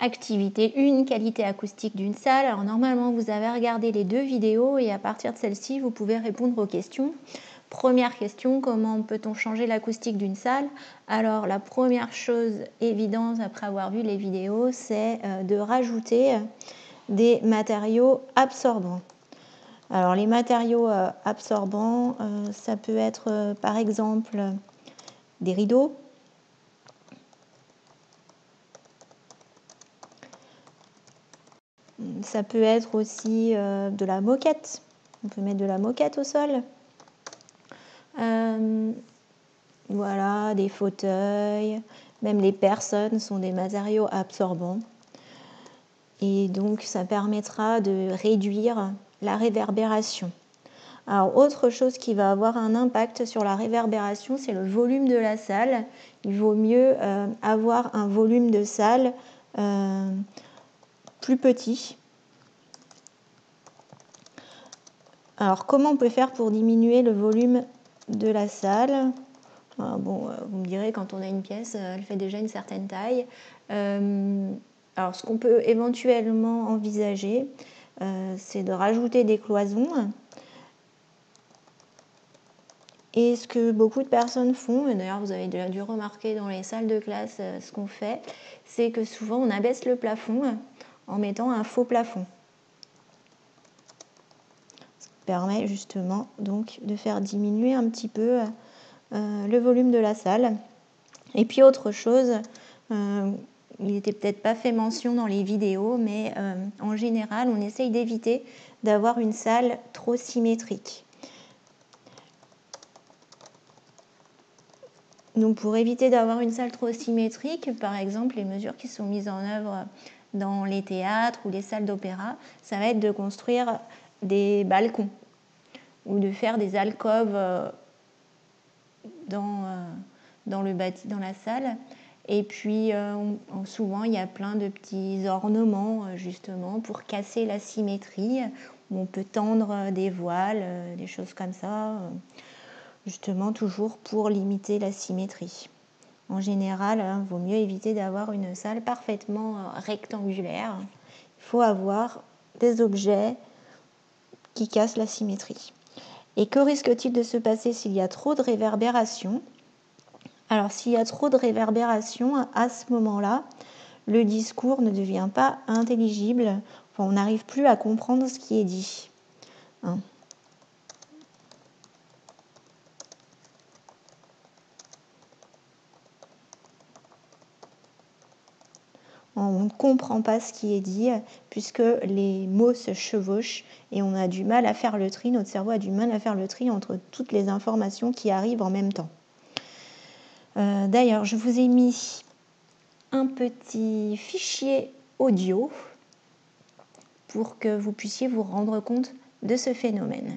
Activité 1, qualité acoustique d'une salle. Alors normalement, vous avez regardé les 2 vidéos et à partir de celle-ci, vous pouvez répondre aux questions. Première question, comment peut-on changer l'acoustique d'une salle? Alors la première chose évidente après avoir vu les vidéos, c'est de rajouter des matériaux absorbants. Alors les matériaux absorbants, ça peut être par exemple des rideaux, ça peut être aussi de la moquette. On peut mettre de la moquette au sol. Voilà, des fauteuils, même les personnes sont des matériaux absorbants. Et donc ça permettra de réduire la réverbération. Alors autre chose qui va avoir un impact sur la réverbération, c'est le volume de la salle. Il vaut mieux avoir un volume de salle plus petit. Alors comment on peut faire pour diminuer le volume de la salle? Bon, vous me direz, quand on a une pièce, elle fait déjà une certaine taille. Alors ce qu'on peut éventuellement envisager, c'est de rajouter des cloisons. Et ce que beaucoup de personnes font, et d'ailleurs vous avez déjà dû remarquer dans les salles de classe ce qu'on fait, c'est que souvent on abaisse le plafond en mettant un faux plafond. Ça permet justement donc de faire diminuer un petit peu le volume de la salle. Et puis autre chose, il n'était peut-être pas fait mention dans les vidéos, mais en général on essaye d'éviter d'avoir une salle trop symétrique. Donc pour éviter d'avoir une salle trop symétrique, par exemple les mesures qui sont mises en œuvre dans les théâtres ou les salles d'opéra, ça va être de construire des balcons ou de faire des alcôves dans la salle. Et puis souvent il y a plein de petits ornements justement pour casser la symétrie, où on peut tendre des voiles, des choses comme ça. Justement toujours pour limiter la symétrie. En général, il vaut mieux éviter d'avoir une salle parfaitement rectangulaire. Il faut avoir des objets qui cassent la symétrie. Et que risque-t-il de se passer s'il y a trop de réverbération? Alors s'il y a trop de réverbération, à ce moment-là, le discours ne devient pas intelligible. Enfin, on n'arrive plus à comprendre ce qui est dit. On ne comprend pas ce qui est dit puisque les mots se chevauchent et on a du mal à faire le tri, notre cerveau a du mal à faire le tri entre toutes les informations qui arrivent en même temps. D'ailleurs, je vous ai mis un petit fichier audio pour que vous puissiez vous rendre compte de ce phénomène.